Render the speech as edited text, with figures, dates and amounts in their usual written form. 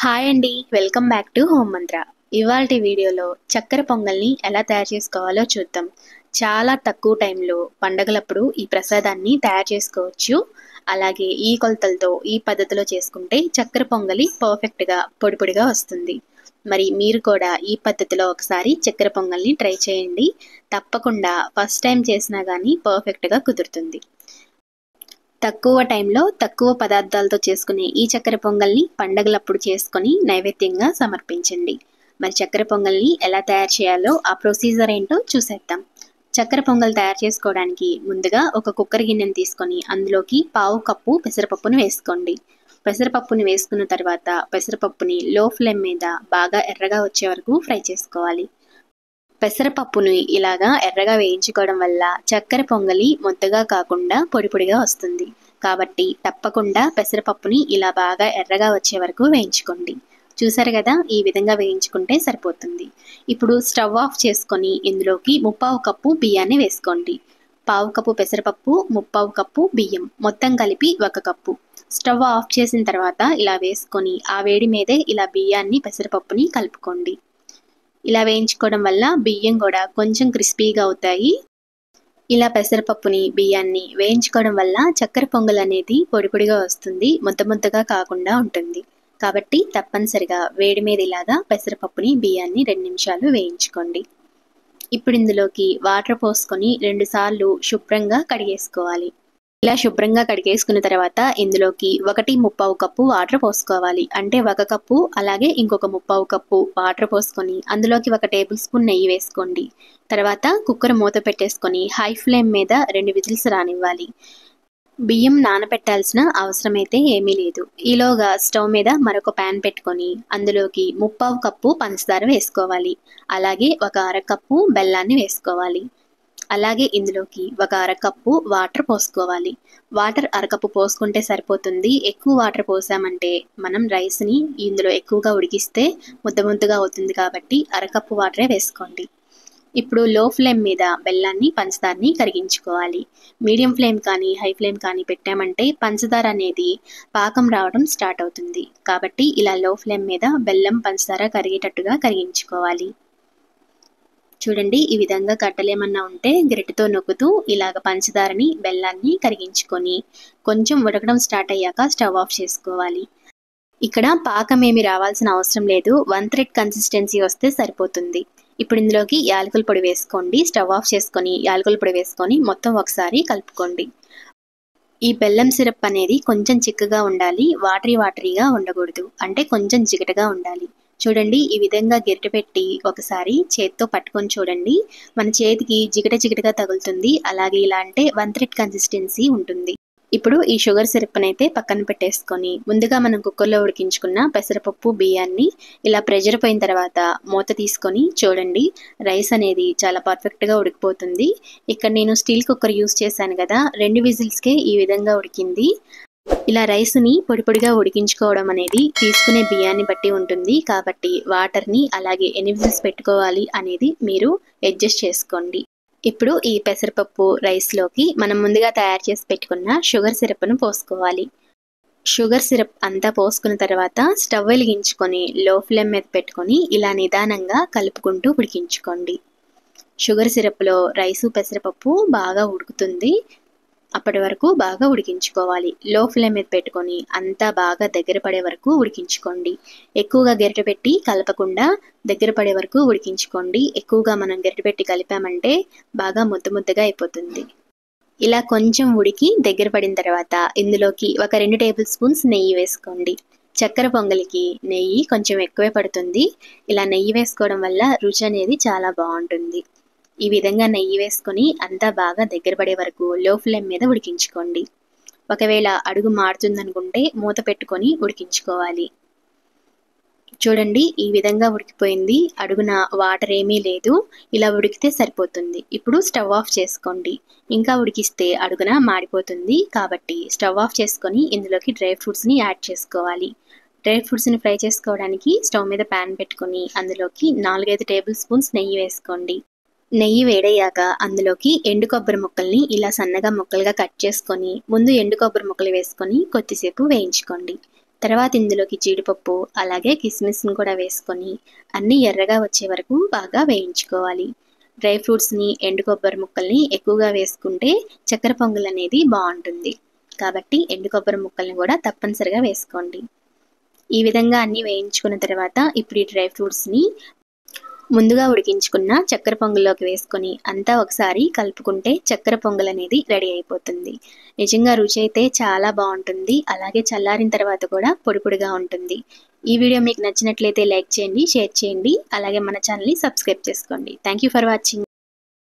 Hi అండి, welcome back to home మంత్ర. ఇవాల్టి వీడియోలో చక్కెర పొంగల్ని ఎలా తయారు చేసుకోవాలో చూద్దాం. చాలా తక్కువ టైంలో పండగలప్పుడు ఈ ప్రసాదాన్ని తయారు చేసుకోవచ్చు. అలాగే ఈ కొలతలతో ఈ పద్ధతిలో చేసుకుంటే చక్కెర పొంగలి పర్ఫెక్ట్గా పొడి పొడిగా వస్తుంది. మరి మీరు కూడా ఈ పద్ధతిలో ఒకసారి చక్కెర పొంగల్ని ట్రై చేయండి. తప్పకుండా ఫస్ట్ టైం చేసినా కానీ పర్ఫెక్ట్గా కుదురుతుంది. తక్కువ టైంలో తక్కువ పదార్థాలతో చేసుకునే ఈ చక్కెర పొంగల్ని పండగలప్పుడు చేసుకొని నైవేద్యంగా సమర్పించండి. మరి చక్కెర పొంగల్ని ఎలా తయారు చేయాలో ఆ ప్రొసీజర్ ఏంటో చూసేద్దాం. చక్కెర పొంగల్ తయారు చేసుకోవడానికి ముందుగా ఒక కుక్కర్ గిన్నెని తీసుకొని అందులోకి పావు కప్పు పెసరపప్పును వేసుకోండి. పెసరపప్పుని వేసుకున్న తర్వాత పెసరపప్పుని లో ఫ్లేమ్ మీద బాగా ఎర్రగా వచ్చే వరకు ఫ్రై చేసుకోవాలి. పెసరపప్పుని ఇలాగా ఎర్రగా వేయించుకోవడం వల్ల చక్కెర పొంగలి ముద్దగా కాకుండా పొడి పొడిగా వస్తుంది. కాబట్టి తప్పకుండా పెసరపప్పుని ఇలా బాగా ఎర్రగా వచ్చే వరకు వేయించుకోండి. చూసారు కదా, ఈ విధంగా వేయించుకుంటే సరిపోతుంది. ఇప్పుడు స్టవ్ ఆఫ్ చేసుకొని ఇందులోకి ముప్పావు కప్పు బియ్యాన్ని వేసుకోండి. పావు కప్పు పెసరపప్పు, ముప్పావు కప్పు బియ్యం మొత్తం కలిపి 1 కప్పు. స్టవ్ ఆఫ్ చేసిన తర్వాత ఇలా వేసుకొని ఆ వేడి మీదే ఇలా బియ్యాన్ని పెసరపప్పుని కలుపుకోండి. ఇలా వేయించుకోవడం వల్ల బియ్యం కూడా కొంచెం క్రిస్పీగా అవుతాయి. ఇలా పెసరపప్పుని బియ్యాన్ని వేయించుకోవడం వల్ల చక్కెర పొంగల్ అనేది పొడి పొడిగా వస్తుంది, ముద్ద ముద్దగా కాకుండా ఉంటుంది. కాబట్టి తప్పనిసరిగా వేడి మీద ఇలాగా పెసరపప్పుని బియ్యాన్ని 2 నిమిషాలు వేయించుకోండి. ఇప్పుడు ఇందులోకి వాటర్ పోసుకొని 2 సార్లు శుభ్రంగా కడిగేసుకోవాలి. ఇలా శుభ్రంగా కడిగేసుకున్న తర్వాత ఇందులోకి 1 కప్పు వాటర్ పోసుకోవాలి. అంటే 1 కప్పు అలాగే ఇంకొక 1/2 కప్పు వాటర్ పోసుకొని అందులోకి 1 టేబుల్ స్పూన్ నెయ్యి వేసుకోండి. తర్వాత కుక్కర్ మూత పెట్టేసుకొని హై ఫ్లేమ్ మీద 2 విజిల్స్ రానివ్వాలి. బియ్యం నానబెట్టాల్సిన అవసరం అయితే ఏమీ లేదు. ఈలోగా స్టవ్ మీద మరొక ప్యాన్ పెట్టుకొని అందులోకి 1/2 కప్పు పంచదార వేసుకోవాలి. అలాగే 1 అరకప్పు బెల్లాన్ని వేసుకోవాలి. అలాగే ఇందులోకి 1 అరకప్పు వాటర్ పోసుకోవాలి. వాటర్ అరకప్పు పోసుకుంటే సరిపోతుంది. ఎక్కువ వాటర్ పోసామంటే మనం రైస్ని ఇందులో ఎక్కువగా ఉడికిస్తే ముద్ద ముద్దగా అవుతుంది. కాబట్టి అరకప్పు వాటరే వేసుకోండి. ఇప్పుడు లో ఫ్లేమ్ మీద బెల్లాన్ని పంచదారని కరిగించుకోవాలి. మీడియం ఫ్లేమ్ కానీ హై ఫ్లేమ్ కానీ పెట్టామంటే పంచదార అనేది పాకం రావడం స్టార్ట్ అవుతుంది. కాబట్టి ఇలా లో ఫ్లేమ్ మీద బెల్లం పంచదార కరిగేటట్టుగా కరిగించుకోవాలి. చూడండి, ఈ విధంగా గడ్డలేమన్నా ఉంటే గరిటెతో నొక్కుతూ ఇలాగ పంచదారని బెల్లాన్ని కరిగించుకొని కొంచెం ఉడకడం స్టార్ట్ అయ్యాక స్టవ్ ఆఫ్ చేసుకోవాలి. ఇక్కడ పాకం ఏమి రావాల్సిన అవసరం లేదు, 1/3 కన్సిస్టెన్సీ వస్తే సరిపోతుంది. ఇప్పుడు ఇందులోకి యాలకుల పొడి వేసుకోండి. స్టవ్ ఆఫ్ చేసుకొని యాలకుల పొడి వేసుకొని మొత్తం ఒకసారి కలుపుకోండి. ఈ బెల్లం సిరప్ అనేది కొంచెం చిక్కగా ఉండాలి, వాటరీగా ఉండకూడదు. అంటే కొంచెం జిగటగా ఉండాలి. చూడండి, ఈ విధంగా గరిటె పెట్టి ఒకసారి చేతితో పట్టుకొని చూడండి. మన చేతికి జిగటగా తగులుతుంది. అలాగే ఇలా అంటే 1/3 కన్సిస్టెన్సీ ఉంటుంది. ఇప్పుడు ఈ షుగర్ సిరప్ని అయితే పక్కన పెట్టేసుకొని ముందుగా మనం కుక్కర్లో ఉడికించుకున్న పెసరపప్పు బియ్యాన్ని ఇలా ప్రెషర్ పోయిన తర్వాత మూత తీసుకొని చూడండి, రైస్ అనేది చాలా పర్ఫెక్ట్గా ఉడికిపోతుంది. ఇక్కడ నేను స్టీల్ కుక్కర్ యూస్ చేశాను కదా, 2 విజిల్స్కే ఈ విధంగా ఉడికింది. ఇలా రైస్ని పొడి పొడిగా ఉడికించుకోవడం అనేది తీసుకునే బియ్యాన్ని బట్టి ఉంటుంది. కాబట్టి వాటర్ని అలాగే ఎన్ని విజిల్స్ పెట్టుకోవాలి అనేది మీరు అడ్జస్ట్ చేసుకోండి. ఇప్పుడు ఈ పెసరపప్పు రైస్లోకి మనం ముందుగా తయారు చేసి పెట్టుకున్న షుగర్ సిరప్ను పోసుకోవాలి. షుగర్ సిరప్ అంతా పోసుకున్న తర్వాత స్టవ్ వెలిగించుకొని లో ఫ్లేమ్ మీద పెట్టుకొని ఇలా నిదానంగా కలుపుకుంటూ ఉడికించుకోండి. షుగర్ సిరప్లో రైసు పెసరపప్పు బాగా ఉడుకుతుంది. అప్పటి వరకు బాగా ఉడికించుకోవాలి. లో ఫ్లేమ్ మీద పెట్టుకొని అంతా బాగా దగ్గర పడే వరకు ఉడికించుకోండి. ఎక్కువగా గరిటె పెట్టి కలపకుండా దగ్గర పడే వరకు ఉడికించుకోండి. ఎక్కువగా మనం గరిటె పెట్టి కలిపామంటే బాగా ముద్దగా అయిపోతుంది. ఇలా కొంచెం ఉడికి దగ్గర పడిన తర్వాత ఇందులోకి 2 టేబుల్ స్పూన్స్ నెయ్యి వేసుకోండి. చక్కెర పొంగలికి నెయ్యి కొంచెం ఎక్కువే పడుతుంది. ఇలా నెయ్యి వేసుకోవడం వల్ల రుచి అనేది చాలా బాగుంటుంది. ఈ విధంగా నెయ్యి వేసుకొని అంతా బాగా దగ్గర పడే వరకు లో ఫ్లేమ్ మీద ఉడికించుకోండి. ఒకవేళ అడుగు మాడుతుందనుకుంటే మూత పెట్టుకొని ఉడికించుకోవాలి. చూడండి, ఈ విధంగా ఉడికిపోయింది. అడుగున వాటర్ ఏమీ లేదు. ఇలా ఉడికితే సరిపోతుంది. ఇప్పుడు స్టవ్ ఆఫ్ చేసుకోండి. ఇంకా ఉడికిస్తే అడుగున మాడిపోతుంది. కాబట్టి స్టవ్ ఆఫ్ చేసుకొని ఇందులోకి డ్రై ఫ్రూట్స్ని యాడ్ చేసుకోవాలి. డ్రై ఫ్రూట్స్ని ఫ్రై చేసుకోవడానికి స్టవ్ మీద ప్యాన్ పెట్టుకొని అందులోకి 4-5 టేబుల్ స్పూన్స్ నెయ్యి వేసుకోండి. నెయ్యి వేడయ్యాక అందులోకి ఎండు కొబ్బరి ముక్కల్ని ఇలా సన్నగా ముక్కలుగా కట్ చేసుకొని ముందు ఎండు కొబ్బరి ముక్కలు వేసుకొని కొద్దిసేపు వేయించుకోండి. తర్వాత ఇందులోకి జీడిపప్పు అలాగే కిస్మిస్ని కూడా వేసుకొని అన్నీ ఎర్రగా వచ్చే వరకు బాగా వేయించుకోవాలి. డ్రై ఫ్రూట్స్ని, ఎండు కొబ్బరి ముక్కల్ని ఎక్కువగా వేసుకుంటే చక్కెర పొంగల్ అనేది బాగుంటుంది. కాబట్టి ఎండు కొబ్బరి ముక్కల్ని కూడా తప్పనిసరిగా వేసుకోండి. ఈ విధంగా అన్నీ వేయించుకున్న తర్వాత ఇప్పుడు ఈ డ్రై ఫ్రూట్స్ని ముందుగా ఉడికించుకున్న చక్కెర పొంగల్లోకి వేసుకొని అంతా ఒకసారి కలుపుకుంటే చక్కెర పొంగల్ అనేది రెడీ అయిపోతుంది. నిజంగా రుచి అయితే చాలా బాగుంటుంది. అలాగే చల్లారిన తర్వాత కూడా పొడి పొడిగా ఉంటుంది. ఈ వీడియో మీకు నచ్చినట్లయితే లైక్ చేయండి, షేర్ చేయండి. అలాగే మన ఛానల్ని సబ్స్క్రైబ్ చేసుకోండి. Thank you for watching.